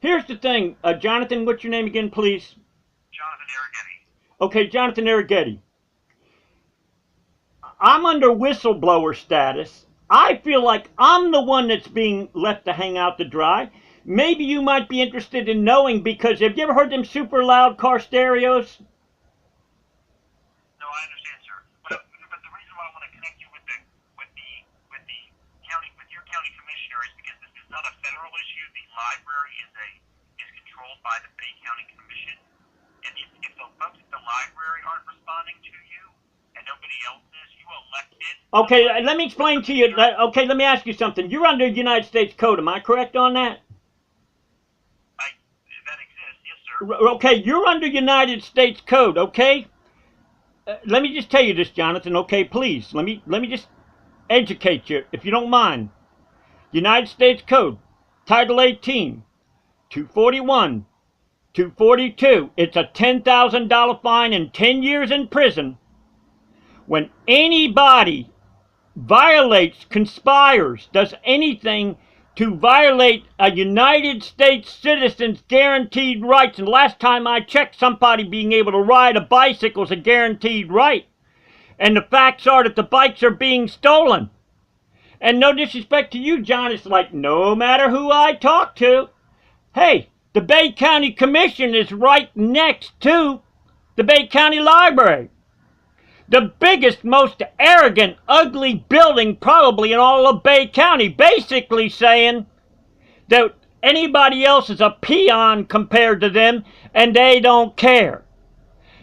Here's the thing, Jonathan, what's your name again, please? Jonathan Arrighetti. Okay, Jonathan Arrighetti. I'm under whistleblower status. I feel like I'm the one that's being left to hang out to dry. Maybe you might be interested in knowing, because have you ever heard them super loud car stereos? No, I understand, sir. But the reason why I want to connect you with the county, with your county commissioner, is because this is not a federal issue. The library is controlled by the Bay County Commission, and if the folks at the library aren't responding to you and nobody else is, you elected. Okay, let me explain to you. Okay, let me ask you something. You're under United States Code. Am I correct on that? That exists, yes, sir. Okay, you're under United States Code. Okay. Let me just tell you this, Jonathan. Okay, please. Let me just educate you, if you don't mind. United States Code, Title 18, 241, 242. It's a $10,000 fine and 10 years in prison when anybody violates, conspires, does anything to violate a United States citizen's guaranteed rights. And last time I checked, somebody being able to ride a bicycle is a guaranteed right. And the facts are that the bikes are being stolen. And no disrespect to you, John, it's like no matter who I talk to, hey, the Bay County Commission is right next to the Bay County Library. The biggest, most arrogant, ugly building probably in all of Bay County, basically saying that anybody else is a peon compared to them and they don't care.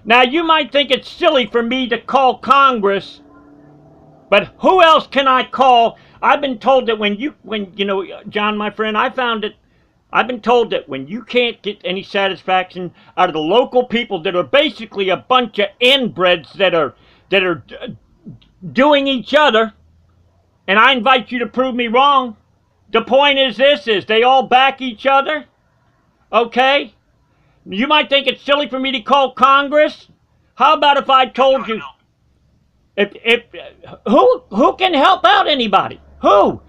Now, you might think it's silly for me to call Congress, but who else can I call? I've been told that when John, my friend, I've been told that when you can't get any satisfaction out of the local people that are basically a bunch of inbreds that are doing each other, and I invite you to prove me wrong. The point is they all back each other, okay? You might think it's silly for me to call Congress. How about if I told you, who can help out anybody? Who?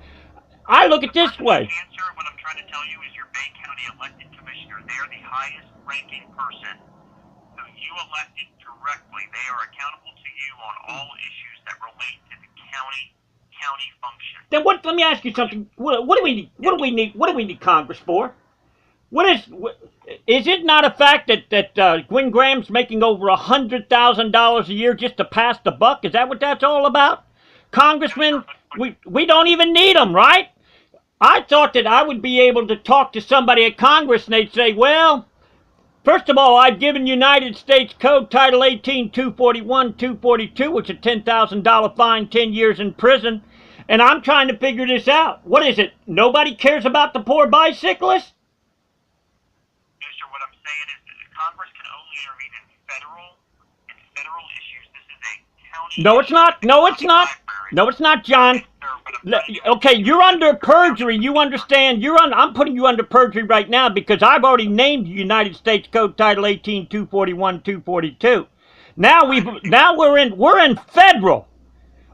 I look at this way. Answer, what I'm trying to tell you is your Bay County elected commissioner. They are the highest ranking person. So you elected directly. They are accountable to you on all issues that relate to the county function. Then what? Let me ask you something. What do we need? What do we need Congress for? Is it not a fact that Gwen Graham's making over $100,000 a year just to pass the buck? Is that what that's all about? Congressmen, we don't even need them, right? I thought that I would be able to talk to somebody at Congress and they'd say, well, first of all, I've given United States Code Title 18, 241, 242, which is a $10,000 fine, 10 years in prison, and I'm trying to figure this out. What is it? Nobody cares about the poor bicyclist? No, sir. What I'm saying is that Congress can only intervene in federal issues. This is a county. No, it's not. No, it's not. No, it's not, John. Okay, you're under perjury. You understand? I'm putting you under perjury right now because I've already named United States Code Title 18, 241, 242. Now we're in federal.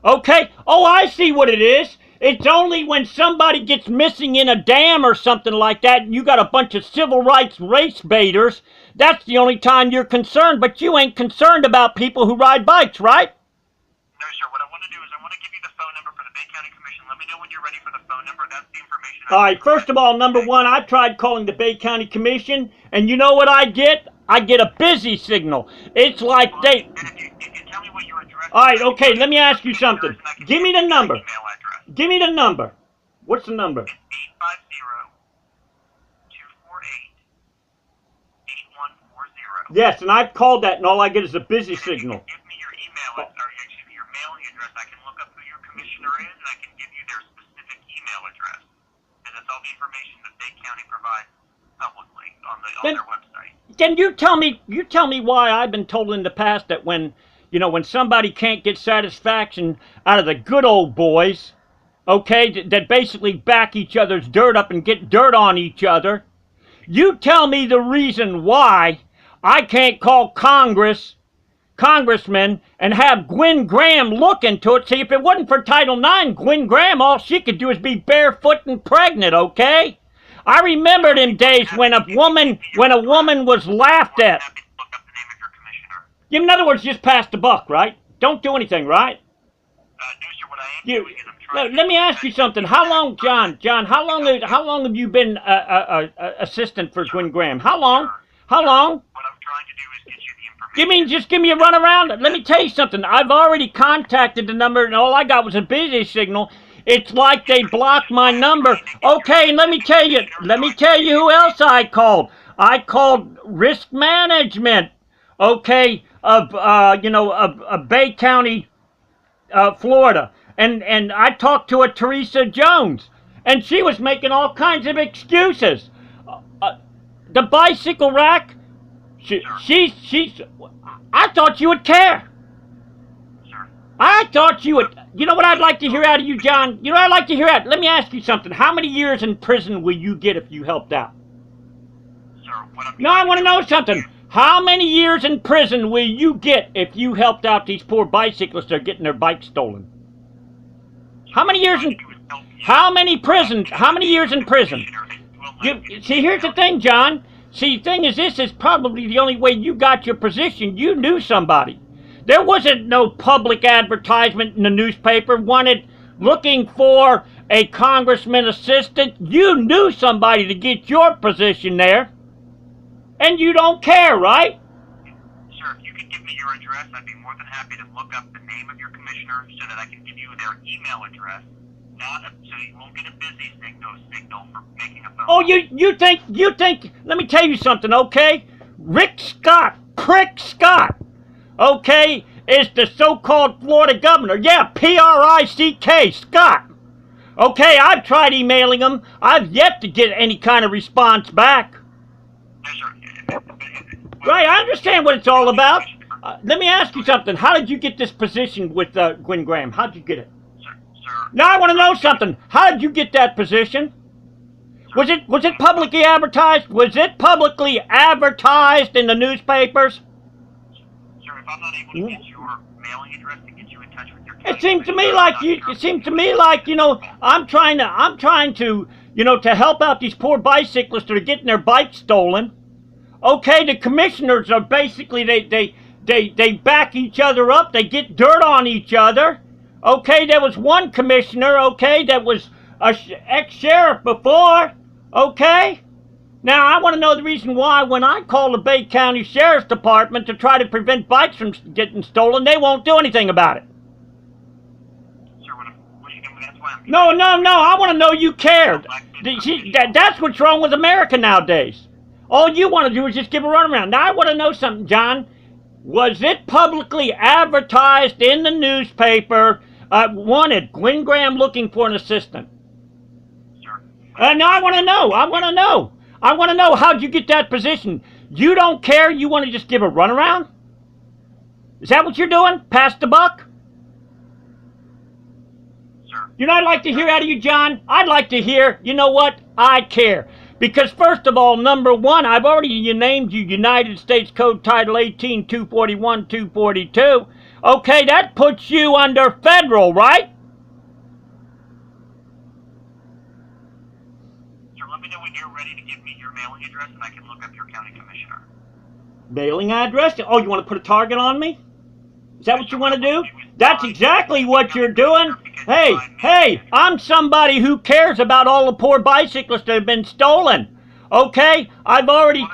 Okay? Oh, I see what it is. It's only when somebody gets missing in a dam or something like that and you got a bunch of civil rights race baiters, that's the only time you're concerned, but you ain't concerned about people who ride bikes, right? No, sir. What I want to do is I want to give you the phone number for the Bay County Commission. Let me know when you're ready for the phone number. That's the information. All right, first of all, number one, I tried calling the Bay County Commission, and you know what I get? I get a busy signal. It's like they... And if you tell me what your address is... All right, okay, let me ask you something. Give me the number. Give me the number. What's the number? It's 850-248-8140. Yes, and I've called that, and all I get is a busy signal. Give me your email, your mailing address. I can look up who your commissioner is, and I can give you their specific email address. And that's all the information that Bay County provides publicly on their website. Then you tell me why I've been told in the past that when somebody can't get satisfaction out of the good old boys, okay, that basically back each other's dirt up and get dirt on each other, you tell me the reason why I can't call congressmen, and have Gwen Graham look into it. See, if it wasn't for Title IX, Gwen Graham, all she could do is be barefoot and pregnant, okay? I remember them days when a woman was laughed at. Happy to look up the name of your commissioner. In other words, just pass the buck, right? Don't do anything, right? No, sir, what I am You, doing is I'm trying let me ask you something. How long, John, how long have you been assistant for Gwen Graham? How long? How long? What I'm trying to do is get you the information. Just give me a runaround. Let me tell you something. I've already contacted the number, and all I got was a busy signal. It's like they blocked my number. Okay, and let me tell you who else I called. I called risk management. Okay, of Bay County, Florida, and I talked to a Teresa Jones, and she was making all kinds of excuses. The bicycle rack. She's. I thought you would care. Sir, I thought you would. You know what I'd like to hear out of you, John? You know what I'd like to hear out? Let me ask you something. How many years in prison will you get if you helped out? sir, what I'm No, I want to know something. How many years in prison will you get if you helped out these poor bicyclists that are getting their bikes stolen? How many years in? How many years in prison? See, here's the thing, John. See, the thing is, this is probably the only way you got your position. You knew somebody. There wasn't no public advertisement in the newspaper looking for a congressman assistant. You knew somebody to get your position there. And you don't care, right? Sir, if you could give me your address, I'd be more than happy to look up the name of your commissioner so that I can give you their email address. So you won't get a busy signal for making a phone Oh, call. you think, let me tell you something, okay? Prick Scott, okay, is the so-called Florida governor. Yeah, P-R-I-C-K, Scott. Okay, I've tried emailing him. I've yet to get any kind of response back. No, sir. Right, I understand what it's all about. Let me ask you something. How did you get this position with Gwen Graham? How did you get it? Sir, Now I want to know something. How did you get that position? Was it publicly advertised? Was it publicly advertised in the newspapers? sir, if I'm not able to get your mailing address to get you in touch with your It seems to me like I'm trying to to help out these poor bicyclists that are getting their bikes stolen. Okay, the commissioners are basically they back each other up. They get dirt on each other. Okay, there was one commissioner, okay, that was a ex-sheriff before, okay? Now, I want to know the reason why when I call the Bay County Sheriff's Department to try to prevent bikes from getting stolen, they won't do anything about it. Sir, that's why I'm... No, I want to know you cared. That's what's wrong with America nowadays. All you want to do is just give a runaround. Now, I want to know something, John. Was it publicly advertised in the newspaper, wanted Gwen Graham looking for an assistant? Sir. No, I want to know. How'd you get that position? You don't care? You want to just give a runaround? Is that what you're doing? Pass the buck? Sir. You know what I'd like to hear out of you, John? I'd like to hear, you know what? I care. Because first of all, number one, I've already named you United States Code Title 18, 241, 242. Okay, that puts you under federal, right? Sir, let me know when you're ready to give me your mailing address and I can look up your county commissioner. Mailing address? Oh, you want to put a target on me? Is that what you want to do? That's exactly what you're doing. Hey, I'm somebody who cares about all the poor bicyclists that have been stolen. Okay? I've already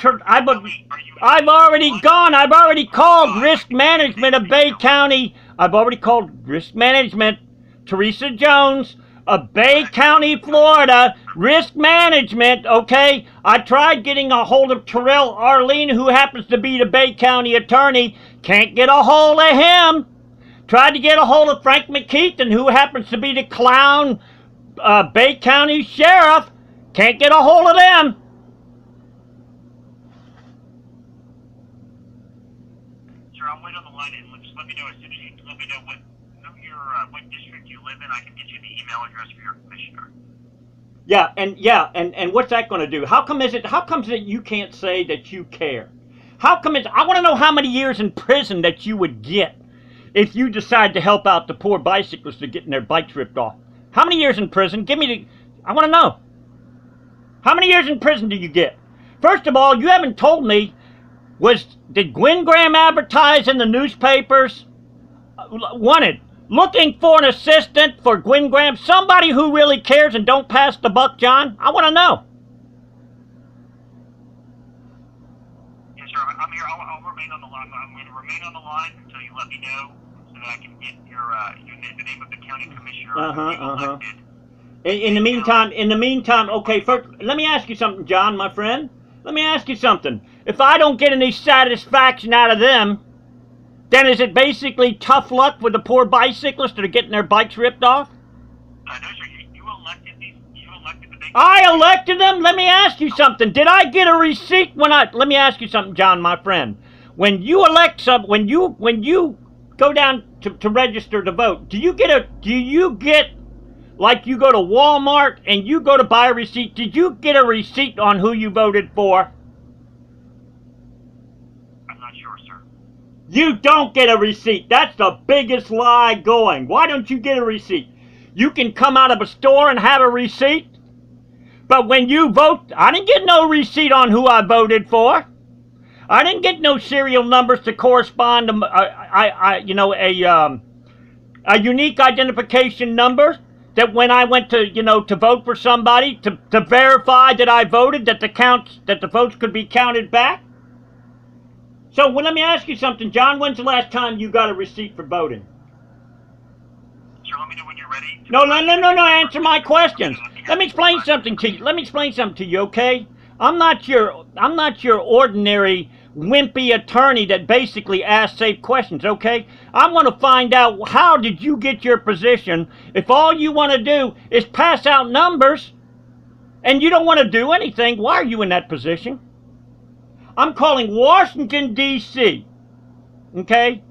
called risk management of Bay County. I've already called risk management, Teresa Jones of Bay County, Florida, risk management, okay? I tried getting a hold of Terrell Arlene, who happens to be the Bay County attorney. Can't get a hold of him. Tried to get a hold of Frank McKeithen, who happens to be the clown Bay County sheriff. Can't get a hold of them. Sir, I'll wait on the line and just let me know as soon as you let me know what district you live in. I can get you the email address for your commissioner. And what's that going to do? How come that you can't say that you care? I want to know how many years in prison that you would get if you decide to help out the poor bicyclists that are getting their bikes ripped off. How many years in prison? I want to know. How many years in prison do you get? First of all, you haven't told me, did Gwen Graham advertise in the newspapers? Wanted, looking for an assistant for Gwen Graham, somebody who really cares and don't pass the buck, John? I want to know. Yes, sir. I'm here. I'll remain on the line. I'm going to remain on the line until you let me know so that I can get the name of the county commissioner elected. In the meantime, okay, first, let me ask you something, John, my friend. Let me ask you something. If I don't get any satisfaction out of them, then is it basically tough luck with the poor bicyclists that are getting their bikes ripped off? No, sir. You elected the big... I elected them? Let me ask you something. Did I get a receipt when let me ask you something, John, my friend. When you elect when you go down to register to vote, do you get like you go to Walmart and you go to buy a receipt? Did you get a receipt on who you voted for? I'm not sure, sir. You don't get a receipt. That's the biggest lie going. Why don't you get a receipt? You can come out of a store and have a receipt, but when you vote, I didn't get no receipt on who I voted for. I didn't get no serial numbers to correspond to a unique identification number that when I went to to vote for somebody to verify that I voted, that the votes could be counted back. So let me ask you something, John. When's the last time you got a receipt for voting? Sure, let me know when you're ready. No. Answer my questions. Let me explain something to you. Okay? I'm not your ordinary wimpy attorney that basically asks safe questions. Okay? I'm going to find out, how did you get your position if all you want to do is pass out numbers and you don't want to do anything? Why are you in that position? I'm calling Washington, D.C., okay?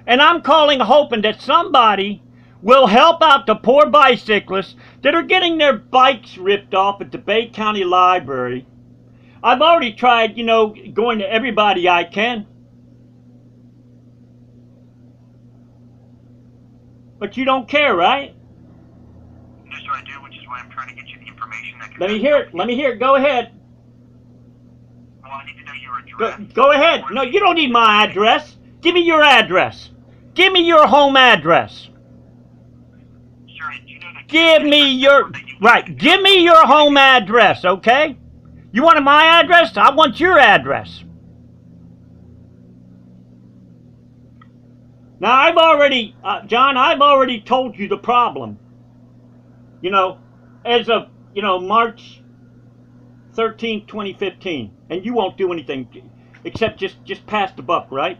And I'm calling hoping that somebody will help out the poor bicyclists that are getting their bikes ripped off at the Bay County Library. I've already tried, going to everybody I can. But you don't care, right? Yes, sir, I do, which is why I'm trying to get you the information that can... Let me hear it. Go ahead. Well, I need to know your address. Go ahead. No, you don't need my address. Give me your address. Give me your home address. Sure, you know that... Give me your home address, okay? You wanted my address? I want your address. Now, I've already, John, I've already told you the problem. As of, March 13th, 2015. And you won't do anything except just pass the buck, right?